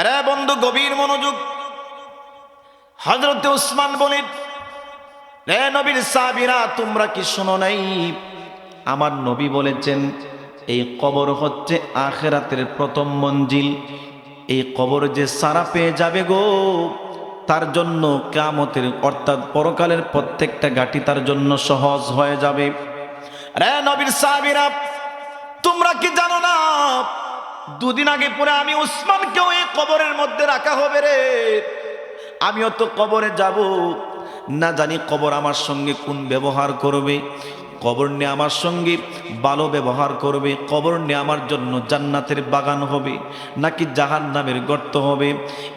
আরে বন্ধু গভীর মনোযোগ। হযরত উসমান বলেন, রে নবীর সাহাবীরা তোমরা কি শোনো নাই? আমার নবী বলেছেন এই কবর হচ্ছে আখিরাতের প্রথম মঞ্জিল। এই কবর যে সারা পেয়ে যাবে গো, তার জন্য কিয়ামতের অর্থাৎ পরকালের প্রত্যেকটা ঘাটি তার জন্য সহজ হয়ে যাবে। রে নবীর সাহাবীরা তোমরা কি জানো না, দুদিন আগে পরে আমি উসমানকেও এই কবরের মধ্যে রাখা হবে রে। আমিও তো কবরে যাব, না জানি কবর আমার সঙ্গে কোন ব্যবহার করবে। কবর নিয়ে আমার সঙ্গে ভালো ব্যবহার করবে, কবর নিয়ে আমার জন্য জান্নাতের বাগান হবে নাকি জাহান্নামের গর্ত হবে।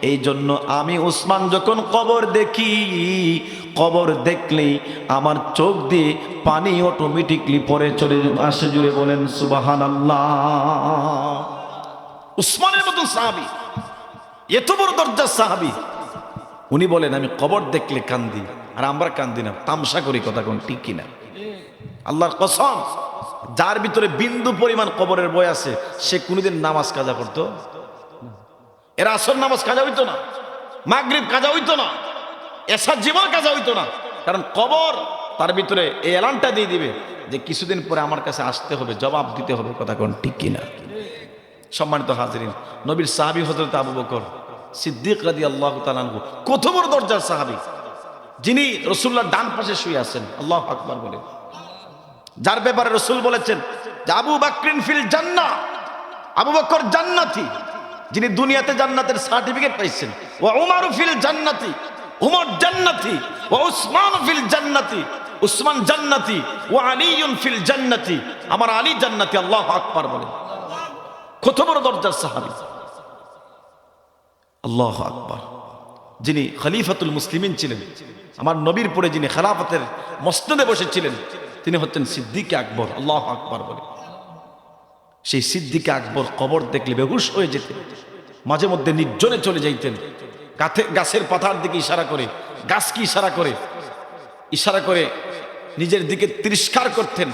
এই জন্য আমি উসমান যখন কবর দেখি, কবর দেখলেই আমার চোখ দিয়ে পানি অটোমেটিকলি পরে চলে আসে। জুড়ে বলেন সুবহানাল্লাহ। উসমানের মতন সাহাবী, এত বড় দরজার সাহাবী, উনি বলেন আমি কবর দেখলে কান্দি। আর আমরা কান্দি না, তামসা করি। কথা কোন ঠিক কিনা? আল্লাহর কসম, যার ভিতরে বিন্দু পরিমাণ কবরের ভয় আছে সে কোনোদিন নামাজ কাজা করতো? এরা আসর নামাজ কাজা হইতো না, মাগরিব কাজা হইতো না, এশার জীবন কাজা হইতো না। কারণ কবর তার ভিতরে এই এলানটা দিয়ে দিবে যে কিছুদিন পরে আমার কাছে আসতে হবে, জবাব দিতে হবে। কথা কোন ঠিক কিনা? সম্মানিত হাজিরিন, নবীর সাহাবী হযরত আবু বকর সিদ্দিক রাদিয়াল্লাহু তাআলা আনহু কত বড় দরজার সাহাবী, যিনি রাসূলুল্লাহর ডান পাশে শুয়ে আছেন। আল্লাহু আকবার বলেন। যার ব্যাপারে রাসূল বলেছেন যে আবু বকরিন ফিল জান্নাহ, আবু বকর জান্নাতি, যিনি দুনিয়াতে জান্নাতের সার্টিফিকেট পাইছেন। ওয়া উমারু ফিল জান্নাতি, উমর জান্নাতি। ওয়া উসমান ফিল জান্নাতি, উসমান জান্নাতি। ওয়া আলীউন ফিল জান্নাতি, আমার আলী জান্নাতি। আল্লাহু আকবার বলেন। কত বড় দরজার সাহাবী, আল্লাহু আকবার। যিনি খলিফাতুল মুসলিমিন ছিলেন, আমার নবীর পরে যিনি খেলাফতের মসনদে বসেছিলেন, তিনি হচ্ছেন সিদ্দিক আকবর। আল্লাহু আকবার বলে। সেই সিদ্দিক আকবর কবর দেখলে বেহুশ হয়ে যেতেন, মাঝে মধ্যে নির্জনে চলে যাইতেন, গাছের পাতার দিকে ইশারা করে, গাছকে ইশারা করে নিজের দিকে তিরস্কার করতেন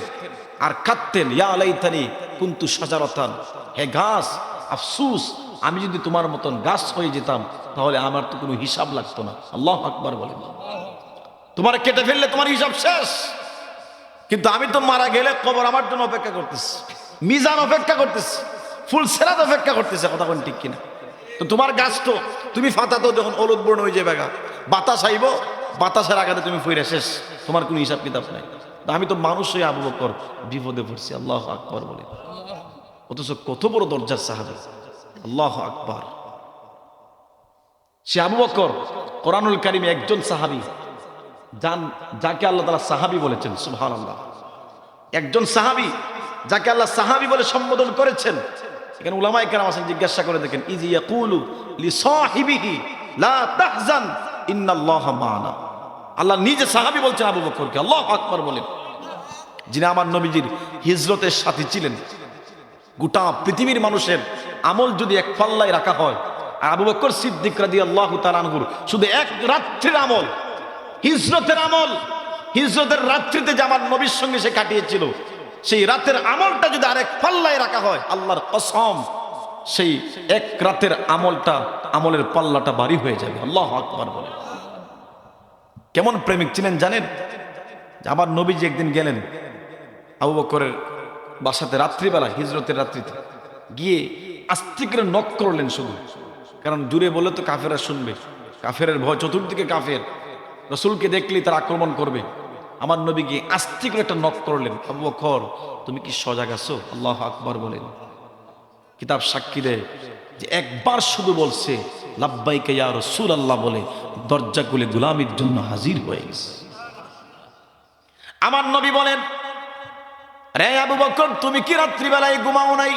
আর কাঁদতেন, ইয়া লাইতানি কুনতু শাজারাতান, হে গাছ আফসুস, আমি যদি তোমার মতন গাছ হয়ে যেতাম তাহলে আমার তো কোনো হিসাব লাগতো না। আল্লাহু আকবার বলেন। তোমার কেটে ফেললে তোমার হিসাব শেষ, কিন্তু আমি তো মারা গেলে কবর আমার জন্য অপেক্ষা করতেছে, মিজান অপেক্ষা করতেছে, ফুল সেরাত অপেক্ষা করতেছে। কথা কোন ঠিক কিনা? তো তোমার গাছ তো তুমি ফাতা তো যখন হলুদ বর্ণ হয়ে যাবে, বাতাস আইব, বাতাসের আঘাতে তুমি ফিরে শেষ, তোমার কোনো হিসাব কিতাব নাই। আমি তো মানুষ হয়ে আবু বকর বিপদে পড়ছি। আল্লাহু আকবার বলে। অথচ কত বড় দরজার সাহাবী। আল্লাহু আকবার। সে আবু বকর কোরআনুল কারীমে একজন সাহাবী, যাকে আল্লাহ তাআলা সাহাবী বলেছেন। সুবহানাল্লাহ। একজন সাহাবী যাকে আল্লাহ সাহাবী বলে সম্বোধন করেছেন। এখানে উলামায়ে কেরাম আছেন, জিজ্ঞাসা করে দেখেন, ইজি ইয়াকুলু লিসাহিবিহি লা তাহজান ইন্নাল্লাহা মা'ানা। আল্লাহ নিজে সাহাবী বলছেন আবু বকরকে। আল্লাহু আকবার বলেন। যিনি আমার নবীজির হিজরতের সাথী ছিলেন। গোটা পৃথিবীর মানুষের আমল যদি এক পাল্লায় রাখা হয়, আর আবু বকর সিদ্দিক রাদিয়াল্লাহু তাআলা আনহুর শুধু এক রাত্রির আমল, হিজরতের আমল, হিজরতের রাত্রিতে যে আমার নবীর সঙ্গে সে কাটিয়েছিল, সেই রাতের আমলটা যদি আরেক পাল্লায় রাখা হয়, আল্লাহর কসম সেই এক রাতের আমলের পাল্লাটা ভারী হয়ে যাবে। আল্লাহু আকবার বলে। কেমন প্রেমিক ছিলেন জানেন? আমার নবীজি একদিন গেলেন আবু বকরের বাসাতে রাত্রিবেলা, হিজরতের রাত্রিতে গিয়ে আস্তে করে নক করলেন শুধু, কারণ দূরে বলে তো কাফেররা শুনবে, কাফেরের ভয়, চতুর্দিকে কাফের, রাসূলকে দেখলেই তারা আক্রমণ করবে। আমার নবী গিয়ে আস্তে করে একটা নক করলেন, আবু বকর তুমি কি সজাগ আছো? আল্লাহু আকবার বলেন। কিতাব সাক্ষী দেয় যে একবার শুধু বলছে লাব্বাইকা ইয়া রাসূলুল্লাহ বলে দরজা খুলে গোলামীর জন্য হাজির হয়ে গেছে। আমার নবী বলেন, রে আবু বকর তুমি কি রাত্রিবেলায় ঘুমাও নাই?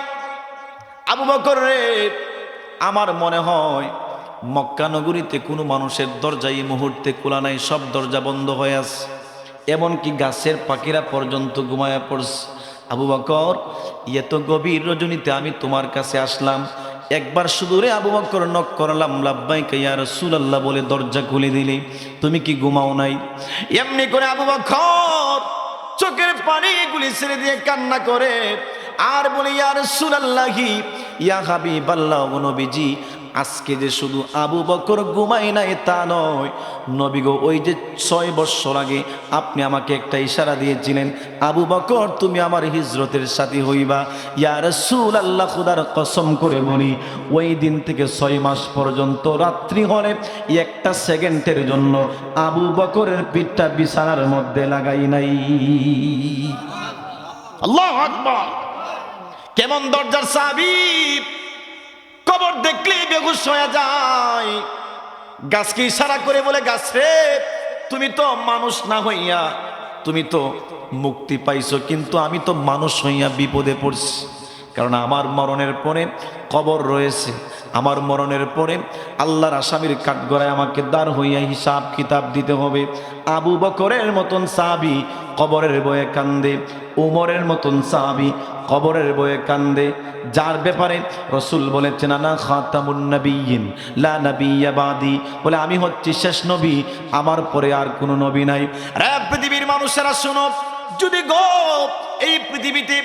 আবু বকর রে, আমার মনে হয় মক্কা নগরীতে কোনো মানুষের দরজা এই মুহূর্তে খোলা নাই, সব দরজা বন্ধ হয়ে আছে, এমনকি গাছের পাখিরা পর্যন্ত ঘুমায়া পড়ছে। আবু বকর এত গভীর রজনীতে আমি তোমার কাছে আসলাম, একবার শুধু রে আবু বকর নক করলাম, লাব্বাইকা ইয়া রাসূলুল্লাহ বলে দরজা খুলে দিলে, তুমি কি ঘুমাও নাই? এমনি করে আবু বকর চোখের পানি গুলি ছেড়ে দিয়ে কান্না করে আর বলে, ইয়া রাসূলুল্লাহি, ইয়া হাবিবাল্লাহ, নবীজি আজকে যে শুধু আবু বকর ঘুমায় নাই তা নয়, নবী গো ওই যে 6 বছর আগে আপনি আমাকে একটা ইশারা দিয়েছিলেন, আবু বকর তুমি আমার হিজরতের সাথী হইবা। ইয়া রাসূলুল্লাহ, খোদার কসম করে বলি, ওই দিন থেকে 6 মাস পর্যন্ত রাত্রি হলে একটা সেকেন্ডের জন্য আবু বকরের পিঠটা বিছানার মধ্যে লাগাই নাই। আল্লাহু আকবার। কেমন দরজার সাহাবী, কবর দেখলে বেহুশ হয়ে যায়। গাছকে ইশারা করে বলে, গাছ রে তুমি তো মানুষ না হইয়া তুমি তো মুক্তি পাইছো, কিন্তু আমি তো মানুষ হইয়া বিপদে পড়ছি। কারণ আমার মরণের পরে কবর রয়েছে, আমার মরণের পরে আল্লাহর আসামির কাঠগড়ায় আমাকে দাঁড় হইয়া হিসাব কিতাব দিতে হবে। আবু বকরের মতন সাহাবী কবরের বয়ে কান্দে, উমরের মতন সাহাবী কবরের বয়ে কান্দে, যার ব্যাপারে রাসূল বলেছেন আনা খাতামুন নবিয়্যিন লা নাবিয়্যা বাদি, বলে আমি হচ্ছি শেষ নবী, আমার পরে আর কোনো নবী নাই। রে পৃথিবীর মানুষেরা শোনো, যদি গো এই পৃথিবীতে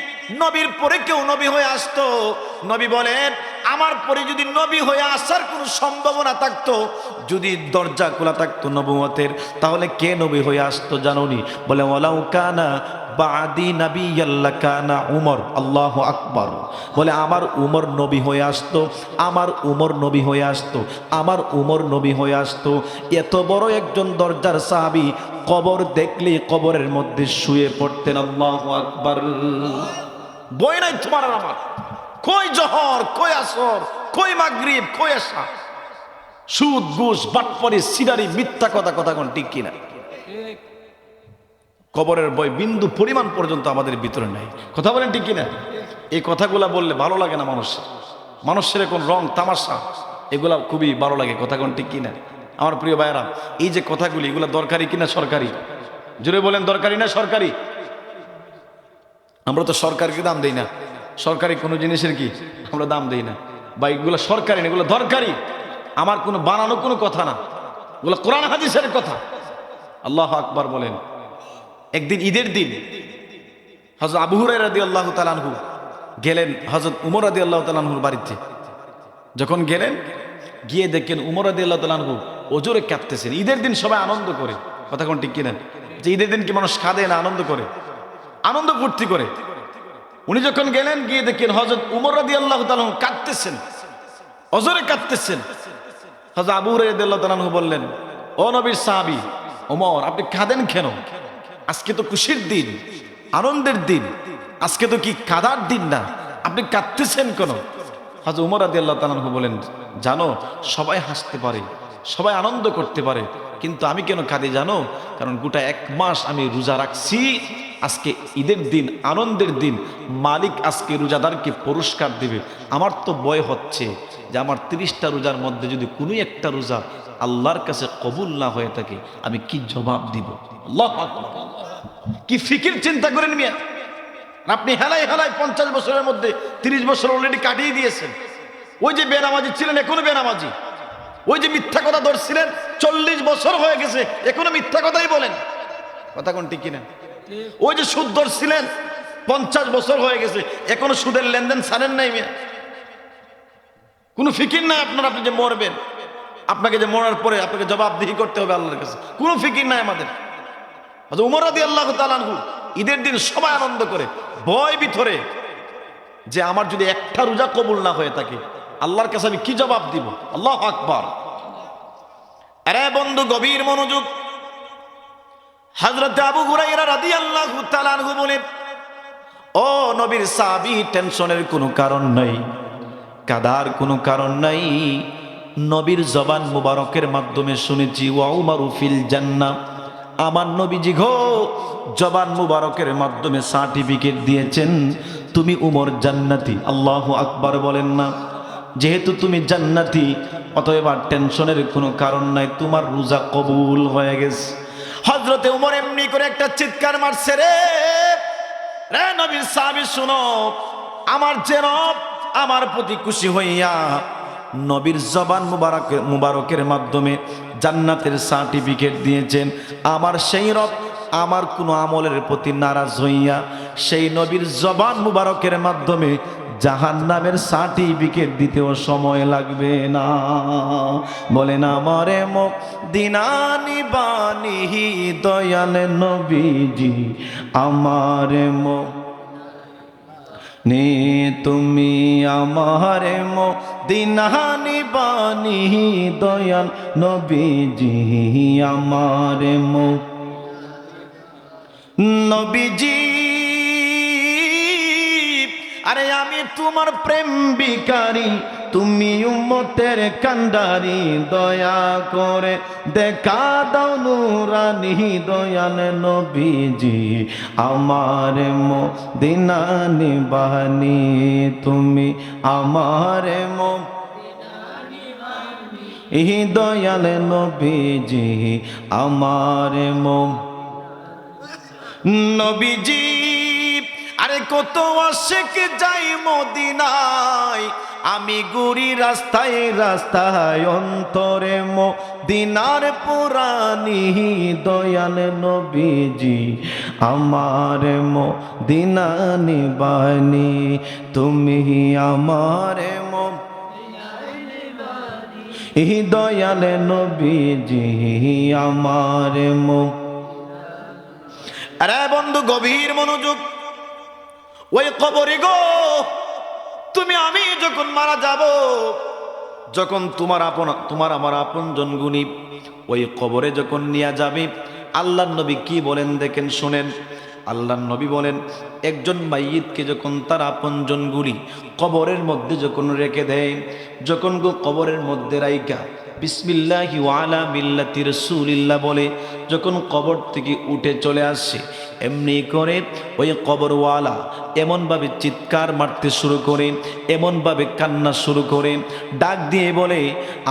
নবীর পরে কেউ নবী হয়ে আসতো, নবী বলেন আমার পরে যদি নবী হয়ে আসার কোনো সম্ভাবনা থাকতো, যদি দরজা খোলা থাকতো নবুয়তের, তাহলে কে নবী হয়ে আসতো জানোনি? বলে ওয়ালাউ কানা বাদি নাবিয়্যাল্লা কানা উমর। আল্লাহু আকবার। বলে আমার উমর নবী হয়ে আসতো, আমার উমর নবী হয়ে আসতো, আমার উমর নবী হয়ে আসতো। এত বড় একজন দরজার সাহাবী কবর দেখলে কবরের মধ্যে শুয়ে পড়তেন। আল্লাহু আকবার। বই নাই তোমার আর আমার, কই জহর, কই আসর, কই মাগরিব, কই এশা, সুদ ঘুষ বাটপারি সিরারি মিথ্যা কথা, কথা কোন ঠিক কিনা? কবরের বই বিন্দু পরিমাণ পর্যন্ত আমাদের ভিতরে নাই। কথা বলেন ঠিক কিনা? এই কথাগুলা বললে ভালো লাগে না মানুষের, মানুষের এখন রং তামাশা এগুলা খুবই ভালো লাগে। কথা কোন ঠিক কিনা? আমার প্রিয় ভাইয়েরা, এই যে কথাগুলি এগুলা দরকারি কিনা সরকারি? জোরে বলেন, দরকারি না সরকারি? আমরা তো সরকারকে দাম দেই না, সরকারি কোনো জিনিসের কি আমরা দাম দেই না। বা এগুলো সরকারি না, এগুলো দরকারি। আমার কোনো বানানো কোনো কথা না, এগুলো কোরআন হাদিসের কথা। আল্লাহু আকবার বলেন। একদিন ঈদের দিন হযরত আবু হুরায়রা রাদিয়াল্লাহু তাআলা আনহু গেলেন হযরত উমর রাদিয়াল্লাহু তাআলা আনহুর বাড়িতে। যখন গেলেন, গিয়ে দেখেন উমর রাদিয়াল্লাহু তাআলা আনহু ওজোরে কাঁদতেছেন। ঈদের দিন সবাই আনন্দ করে, কথা কোন ঠিক কিনা? যে ঈদের দিন কি মানুষ কাঁদে না আনন্দ করে? আনন্দ ফুর্তি করে। উনি যখন গেলেন, গিয়ে দেখেন হযরত উমর রাদিয়াল্লাহু তাআলা আনহু কাঁদতেছেন, ওজোরে কাঁদতেছেন। হযরত আবু হুরায়রা রাদিয়াল্লাহু তাআলা আনহু বললেন, ও নবীর সাহাবী ওমর, আপনি কাঁদেন কেন? আজকে তো খুশির দিন, আনন্দের দিন, আজকে তো কি কাঁদার দিন না, আপনি কাঁদতেছেন কেন? হযরত উমর রাদিয়াল্লাহু তাআলা আনহু বলেন, জানো সবাই হাসতে পারে, সবাই আনন্দ করতে পারে, কিন্তু আমি কেন কাঁদি জানো? কারণ গোটা 1 মাস আমি রোজা রাখছি। আজকে ঈদের দিন, আনন্দের দিন, মালিক আজকে রোজাদারকে পুরস্কার দেবে। আমার তো ভয় হচ্ছে যে আমার 30টা রোজার মধ্যে যদি কোনো একটা রোজা আল্লাহর কাছে কবুল না হয়ে থাকে, আমি কি জবাব দিব? আল্লাহু আকবার। কি ফিকির চিন্তা করেন মিয়া? আপনি হেলাই হেলাই 50 বছরের মধ্যে 30 বছর অলরেডি কাটিয়ে দিয়েছেন। ওই যে বেনামাজি ছিলেন, এখনো বেনামাজি। ওই যে মিথ্যা কথা ধরছিলেন, 40 বছর হয়ে গেছে, এখনো মিথ্যা কথাই বলেন। কথা কোন ঠিক কিনা? ওই যে সুদ ধরছিলেন, 50 বছর হয়ে গেছে, এখনো সুদের লেনদেন ছাড়েন নাই মিয়া। কোনো ফিকির নাই আপনার, আপনি যে মরবেন, আপনাকে যে মরার পরে আপনাকে জবাবদিহি করতে হবে আল্লাহর কাছে, কোনো ফিকির নাই আমাদের। উমর রাদিয়াল্লাহু তাআলা আনহু ঈদের দিন সবাই আনন্দ করে, ভয় ভিতরে যে আমার যদি একটা রোজা কবুল না হয়ে থাকে, আল্লাহর কাছে আমি কি জবাব দিব? আল্লাহু আকবার। আরে বন্ধু, গভীর মনোযোগ। হযরত আবু হুরায়রা রাদিয়াল্লাহু তাআলা আনহু বলেন, ও নবীর সাহাবী, টেনশনের কোনো কারণ নাই, কাদার কোনো কারণ নাই। নবীর জবান মুবারকের মাধ্যমে শুনেছি ওয়া উমারু ফিল জান্নাহ। আমার নবীজি গো জবান মুবারকের মাধ্যমে সার্টিফিকেট দিয়েছেন, তুমি উমর জান্নাতি। আল্লাহু আকবার বলেন না? যেহেতু তুমি জান্নাতি, অতএব আর টেনশনের কোনো কারণ নাই, তোমার রোজা কবুল হয়ে গেছে। হযরতে উমর এমনি করে একটা চিৎকার মারছে, রে রে নবীর সাহাবী শুনো, আমার যে রব আমার প্রতি খুশি হইয়া নবীর জবান মুবারকের মাধ্যমে জান্নাতের সার্টিফিকেট দিয়েছেন, আমার সেই রব আমার কোনো আমলের প্রতি নারাজ হইয়া সেই নবীর জবান মুবারকের মাধ্যমে জাহান্নামের সার্টিফিকেট দিতেও সময় লাগবে না। বলেন আমারে মদিনা নিবানিহি দয়াল নবীজি, আমারে নে তুমি আমারে মদিনা নিবানিহি দয়াল নবীজি, আমারে নবীজি। আরে আমি তোমার প্রেম ভিখারি, তুমি উম্মতের কান্ডারি, দয়া করে দেখা দাও নূরানি দয়াল নবীজি, আমার মদিনা নিবানি তুমি, আমার দয়াল নবীজি, আমার নবীজি। আরে কত আশিক যাই মদিনায়, আমি ঘুরি রাস্তায় রাস্তায়, অন্তরে মদিনার পুরানি দয়াল নবীজি, আমার মদিনা নিবানি তুমি, আমার দয়াল নবীজি, আমার আরে বন্ধু গভীর মনোযোগ। ওই কবরে গো, তুমি আমি যখন মারা যাব, যখন তোমার আমার আপনজন গুনি ওই কবরে যখন নিয়ে যাবে, আল্লাহর নবী কি বলেন দেখেন, শোনেন। আল্লাহর নবী বলেন, একজন মাইয়িতকে যখন তার আপনজন গুলি কবরের মধ্যে যখন রেখে দেয়, যখন গো কবরের মধ্যে রাইকা বিসমিল্লাহি ওয়া আলা মিল্লাতি রাসূলিল্লাহ বলে যখন কবর থেকে উঠে চলে আসে, এমনি করে ওই কবরওয়ালা এমনভাবে চিৎকার মারতে শুরু করে, এমনভাবে কান্না শুরু করে, ডাক দিয়ে বলে,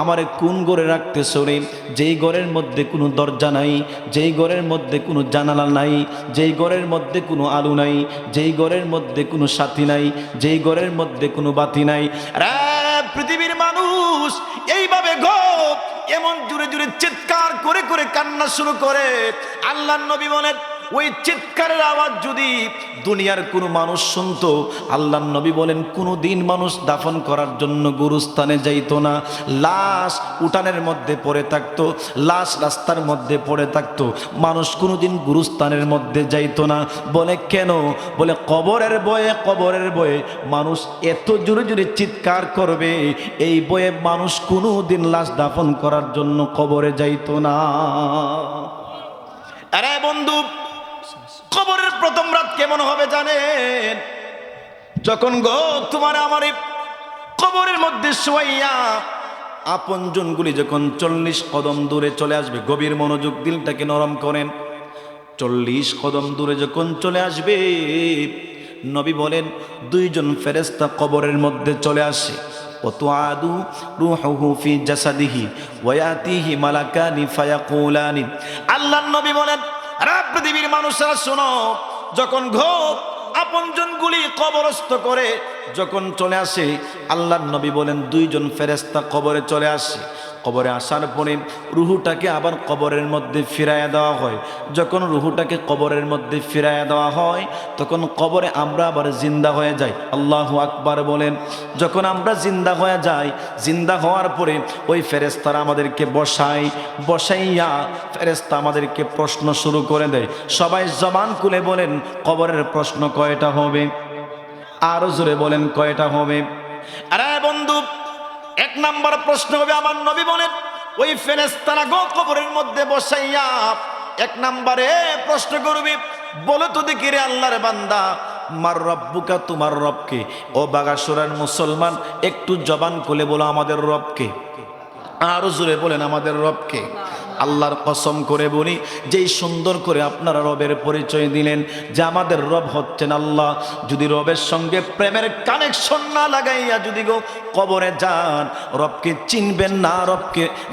আমারে কোন ঘরে রাখতেছ রে? যেই ঘরের মধ্যে কোনো দরজা নাই, যেই ঘরের মধ্যে কোনো জানালা নাই, যেই ঘরের মধ্যে কোনো আলো নাই, যেই ঘরের মধ্যে কোনো সাথী নাই, যেই ঘরের মধ্যে কোনো বাতি নাই। পৃথিবীর মানুষ এইভাবে গো এমন জুড়ে জুড়ে চিৎকার করে করে কান্না শুরু করে। আল্লাহর নবী বলেন, ওই চিৎকারের আওয়াজ যদি দুনিয়ার কোনো মানুষ শুনতো, আল্লাহর নবী বলেন কোনো দিন মানুষ দাফন করার জন্য গুরুস্থানে যাইতো না। লাশ উঠানের মধ্যে পড়ে থাকতো, লাশ রাস্তার মধ্যে পড়ে থাকতো, মানুষ কোনো দিন গুরুস্থানের মধ্যে যাইতো না। বলে কেন? বলে কবরের ভয়ে, কবরের ভয়ে মানুষ এত জোরে জোরে চিৎকার করবে, এই ভয়ে মানুষ কোনো দিন লাশ দাফন করার জন্য কবরে যাইতো না। আরে বন্ধু, কবরের প্রথম রাত কেমন হবে জানেন? যখন গো তোমার আমার কবরের মধ্যে শোয়াইয়া আপনজনগুলি যখন 40 কদম দূরে চলে আসবে, গভীর মনোযোগ, দিলটাকে নরম করেন। 40 কদম দূরে যখন চলে আসবে, নবী বলেন দুইজন ফেরেশতা কবরের মধ্যে চলে আসে। ওয়াতুআদু রূহুহু ফি জাসাদিহি ওয়া ইয়াতিহি মালাকানি ফায়াকুলানি। আল্লাহর নবী বলেন, পৃথিবীর মানুষরা শোনো, যখন ঘোর আপনজনগুলি কবরস্থ করে যখন চলে আসে, আল্লাহর নবী বলেন দুইজন ফেরেশতা কবরে চলে আসে। কবরে আসার পরে রুহুটাকে আবার কবরের মধ্যে ফিরাইয়া দেওয়া হয়। যখন রুহুটাকে কবরের মধ্যে ফিরাইয়া দেওয়া হয়, তখন কবরে আমরা আবার জিন্দা হয়ে যাই। আল্লাহু আকবার বলেন। যখন আমরা জিন্দা হয়ে যাই, জিন্দা হওয়ার পরে ওই ফেরেশতারা আমাদেরকে বসাইয়া ফেরেশতা আমাদেরকে প্রশ্ন শুরু করে দেয়। সবাই জবান খুলে বলেন, কবরের প্রশ্ন কয়টা হবে? আরো জোরে বলেন, কয়টা হবে? আরে বন্ধু, 1 নাম্বার প্রশ্ন হবে, আমার নবী বলেন ওই ফেরেশতারা গো কবরের মধ্যে বসাইয়া 1 নম্বরে প্রশ্ন করবে, বলো তো দেখি রে আল্লাহর বান্দা, মার রব্বুকা, তোমার রবকে? ও বাগাসুরার মুসলমান, একটু জবান খুলে বলো আমাদের রবকে। আরো জোরে বলেন, আমাদের রবকে। আল্লাহর কসম করে বলি, যেই সুন্দর করে আপনারা রবের পরিচয় দিলেন যে আমাদের রব হচ্ছেন আল্লাহ, যদি রবের সঙ্গে প্রেমের কানেকশন না লাগাইয়া যদি গো কবরে যান, রবকে চিনবেন না,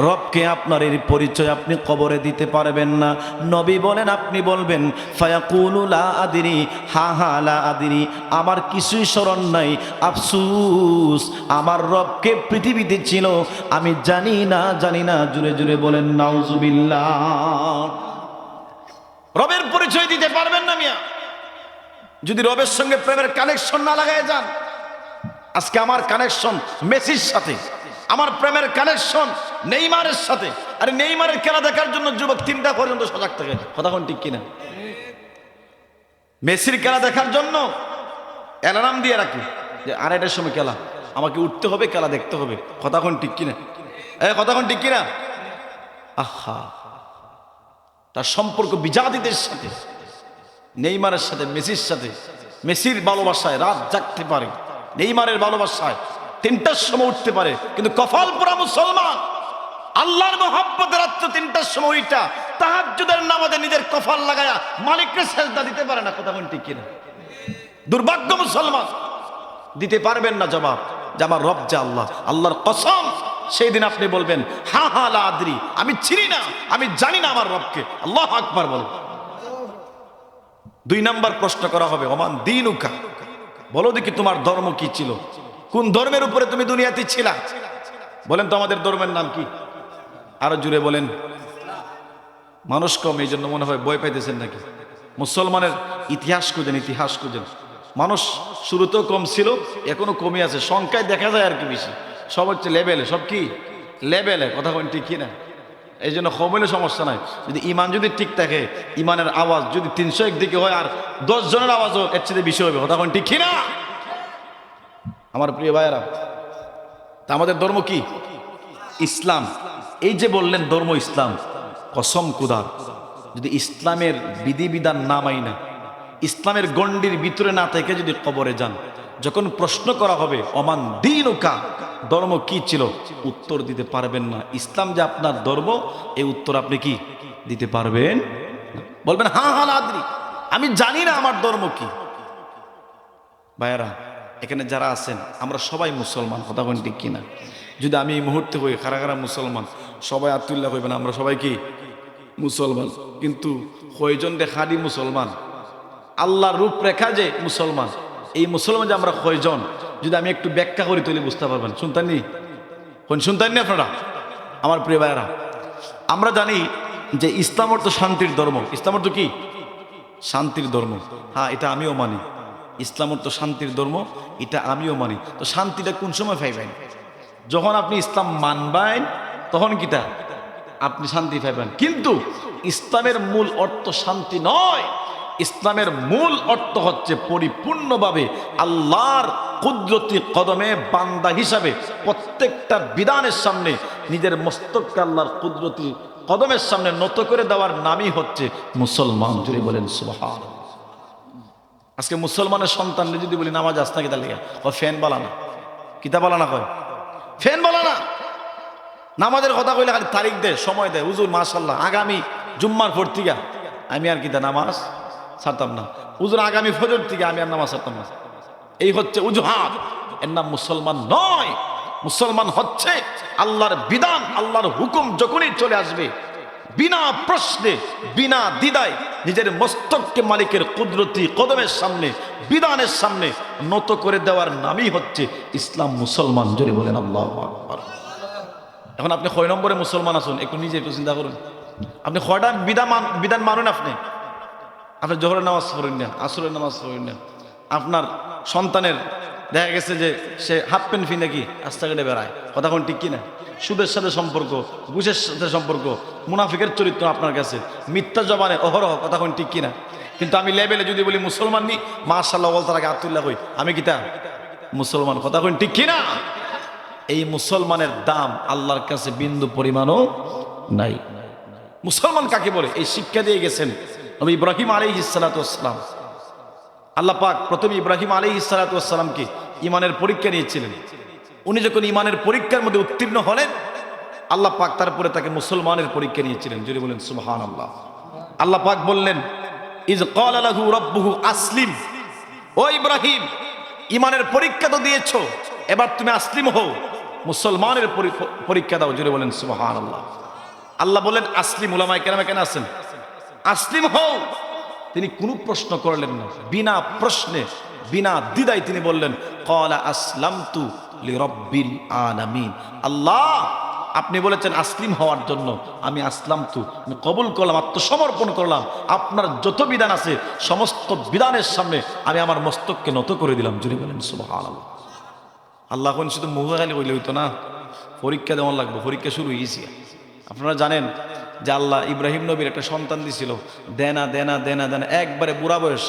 রবকে আপনার এই পরিচয় আপনি কবরে দিতে পারবেন না। নবী বলেন, আপনি বলবেন ফায়াকুলু লা আদরি, হা হা লা আদরি, আমার কিছুই স্মরণ নাই, আফসুস, আমার রবকে পৃথিবীতে ছিল আমি জানি না। জুড়ে জুড়ে বলেন নাউজুবিল্লাহ। রবের পরিচয় দিতে পারবেন না মিয়া, যদি রবের সঙ্গে প্রেমের কানেকশন না লাগায় যান। আজকে আমার কানেকশন মেসির সাথে, আমার প্রেমের কানেকশন নেইমারের সাথে। আরে নেইমারের খেলা দেখার জন্য যুবক 3টা পর্যন্ত সজাগ থাকে, কথা কোন ঠিক কিনা? মেসির খেলা দেখার জন্য অ্যালার্ম দিয়ে রাখি যে 2:30টার সময় খেলা, আমাকে উঠতে হবে, খেলা দেখতে হবে, কথা কোন ঠিক কিনা? কথা কোন ঠিক কিনা? আহা, তার সম্পর্ক বিজাতিদের সাথে, নেইমারের সাথে, মেসির সাথে। মেসির ভালোবাসায় রাত জাগতে পারে, নেইমারের ভালোবাসায় 3টার সময় উঠতে পারে, কিন্তু কপাল পোড়া মুসলমান আল্লাহর মহব্বতে রাত্র 3টার সময় উঠা তাহাজ্জুদের নামাজে নিজের কপাল লাগায়া মালিককে সেজদা দিতে পারে না, কথা কোন ঠিক কিনা? দুর্ভাগ্য মুসলমান, দিতে পারবেন না জবাব যে আমার রব যে আল্লাহ। আল্লাহর কসম, সেই দিন আপনি বলবেন হা হা লা আদরি, আমি চিনি না, আমি জানি না আমার রবকে। আল্লাহু আকবার বল। 2 নাম্বার প্রশ্ন করা হবে, ওমান দীনুকা, বলো দেখি তোমার ধর্ম কি ছিল, কোন ধর্মের উপরে তুমি দুনিয়াতে ছিলা? বলেন তো আমাদের ধর্মের নাম কি? আরো জুড়ে বলেন। মানুষ কম, এই জন্য মনে হয় ভয় পাইতেছেন নাকি? মুসলমানের ইতিহাস খুঁজেন, ইতিহাস খুঁজেন। মানুষ শুরুতেও কম ছিল, এখনো কমই আছে, সংখ্যায় দেখা যায় আর কি বেশি। সব হচ্ছে লেভেলে, সব কি লেভেলে, কথা কোন ঠিক কিনা? এই জন্য কমলে সমস্যা নাই, যদি ইমান যদি ঠিক থাকে, ইমানের আওয়াজ যদি 301 দিকে হয় আর 10 জনের আওয়াজও এর চেয়ে বেশি হবে, কথা কোন ঠিক কিনা? আমার প্রিয় ভাইয়েরা, তা আমাদের ধর্ম কি? ইসলাম। এই যে বললেন ধর্ম ইসলাম, কসম খুদার, যদি ইসলামের বিধিবিধান না মাইনা, ইসলামের গণ্ডির ভিতরে না থেকে যদি কবরে যান, যখন প্রশ্ন করা হবে অমান দীনুকা, ধর্ম কি ছিল, উত্তর দিতে পারবেন না। ইসলাম যে আপনার ধর্ম, এই উত্তর আপনি কি দিতে পারবেন? বলবেন হা হা লা আদরি, আমি জানি না আমার ধর্ম কি। ভাইয়েরা, এখানে যারা আছেন আমরা সবাই মুসলমান, কথা কোন ঠিক কিনা? যদি আমি এই মুহূর্তে হই কারা কারা মুসলমান, সবাই আতুল্লাহ হইবেন আমরা সবাই কি মুসলমান। কিন্তু কয়জন দেখাদি মুসলমান, আল্লাহর রূপরেখা যে মুসলমান, এই মুসলমান যে আমরা কয়জন, যদি আমি একটু ব্যাখ্যা করি তাহলে বুঝতে পারবেন। শুনতেননি? শুনতেননি আপনারা? আমার প্রিয় ভাইয়েরা, আমরা জানি যে ইসলাম অর্থ শান্তির ধর্ম। ইসলাম অর্থ কি? শান্তির ধর্ম। হ্যাঁ, এটা আমিও মানি। ইসলাম অর্থ শান্তির ধর্ম, এটা আমিও মানি। তো শান্তিটা কোন সময় পাইবেন? যখন আপনি ইসলাম মানবেন, তখন কিটা আপনি শান্তি পাইবেন। কিন্তু ইসলামের মূল অর্থ শান্তি নয়। ইসলামের মূল অর্থ হচ্ছে পরিপূর্ণভাবে আল্লাহর কুদরতি কদমে বান্দা হিসাবে প্রত্যেকটা বিধানের সামনে নিজের মস্তককে আল্লাহর কুদরতি কদমের সামনে নত করে দেওয়ার নামই হচ্ছে মুসলমান। জুড়ে বলেন সুবহানাল্লাহ। আজকে মুসলমানের সন্তানরা যদি বলি নামাজ আসনা কিতা লেগে, ও ফ্যান বলা না, কিতা বলা না, কয় ফ্যান বলা না। নামাজের কথা কইলে খালি তারিখ দেয়, সময় দেয়। হুজুর মাশাআল্লাহ আগামী জুম্মার পর থেকে আমি আর কিতা নামাজ ছাড়তাম না, হুজুর আগামী ফজর থেকে আমি আর নামাজ ছাড়তাম না। এই হচ্ছে উজুহাত, এর নাম মুসলমান নয়। মুসলমান হচ্ছে আল্লাহর বিধান, আল্লাহর হুকুম যখনই চলে আসবে বিনা প্রশ্নে বিনা দ্বিধায় নিজের মস্তককে মালিকের কুদরতি কদমের সামনে বিধানের সামনে নত করে দেওয়ার নামই হচ্ছে ইসলাম। মুসলমান জোরে বলেন আল্লাহু আকবার। এখন আপনি কয় নম্বরে মুসলমান আছেন একটু নিজে একটু চিন্তা করুন। আপনি কয়টা বিধান মানুন? আপনি জোহরের নামাজ পড়েন না, আসরের নামাজ পড়েন না, আপনার সন্তানের দেখা গেছে যে সে হাফ প্যান্ট ফি নাকি রাস্তাঘাটে বেড়ায়, কথা কোন ঠিক কিনা? সুদের সাথে সম্পর্ক, ঘুষের সাথে সম্পর্ক, মুনাফিকের চরিত্র আপনার কাছে, মিথ্যা জবানে অহরহ, কথা কোন ঠিক কিনা? কিন্তু আমি লেভেলে যদি বলি মুসলমান নি, মাশাআল্লাহ বলতার আগে আতুল্লাহ কই, আমি কিতা মুসলমান, কথা কোন ঠিক কিনা? এই মুসলমানের দাম আল্লাহর কাছে বিন্দু পরিমাণও নাই। মুসলমান কাকে বলে এই শিক্ষা দিয়ে গেছেন নবী ইব্রাহিম আলাইহিস সালাতু ওয়াস সালাম। আল্লাহ পাক প্রথমে ইব্রাহিম আলাইহিস সালাতু ওয়াস সালামকে ঈমানের পরীক্ষা নিয়েছিলেন। উনি যখন ঈমানের পরীক্ষার মধ্যে উত্তীর্ণ হলেন, আল্লাহ পাক তারপরে তাকে মুসলমানের পরীক্ষা নিয়েছিলেন। যদি বলেন সুবহানাল্লাহ। আল্লাহ পাক বললেন ইজ ক্বালা লাহু রাব্বুহু আসলিম, ও ইব্রাহিম ঈমানের পরীক্ষা তো দিয়েছো, এবার তুমি আসলিম হও, মুসলমানের পরীক্ষা দাও। জোরে বলেন সুবহানাল্লাহ। আল্লাহ বলেন আসলিম, উলামায়ে কেরাম কেন আছেন, আসলিম হও। তিনি কোনো প্রশ্ন করলেন না, বিনা প্রশ্নে বিনা দ্বিধায় তিনি বললেন ক্বালা আসলামতু লিরাব্বিল আলামিন। আল্লাহ আপনি বলেছেন আসলিম হওয়ার জন্য, আমি আসলামতু, আমি কবুল করলাম, আত্মসমর্পণ করলাম। আপনার যত বিধান আছে সমস্ত বিধানের সামনে আমি আমার মস্তককে নত করে দিলাম। জোরে বলেন সুবহানাল্লাহ। আল্লাহ কোন শুধু মুখে খালি হইলে হইতো না, পরীক্ষা দেওয়া লাগবে, পরীক্ষা শুরু হয়েছে। আপনারা জানেন যে আল্লাহ ইব্রাহিম নবীর একটা সন্তান দিছিল, দেনা দেনা দেনা দেনা, একবারে বুড়া বয়স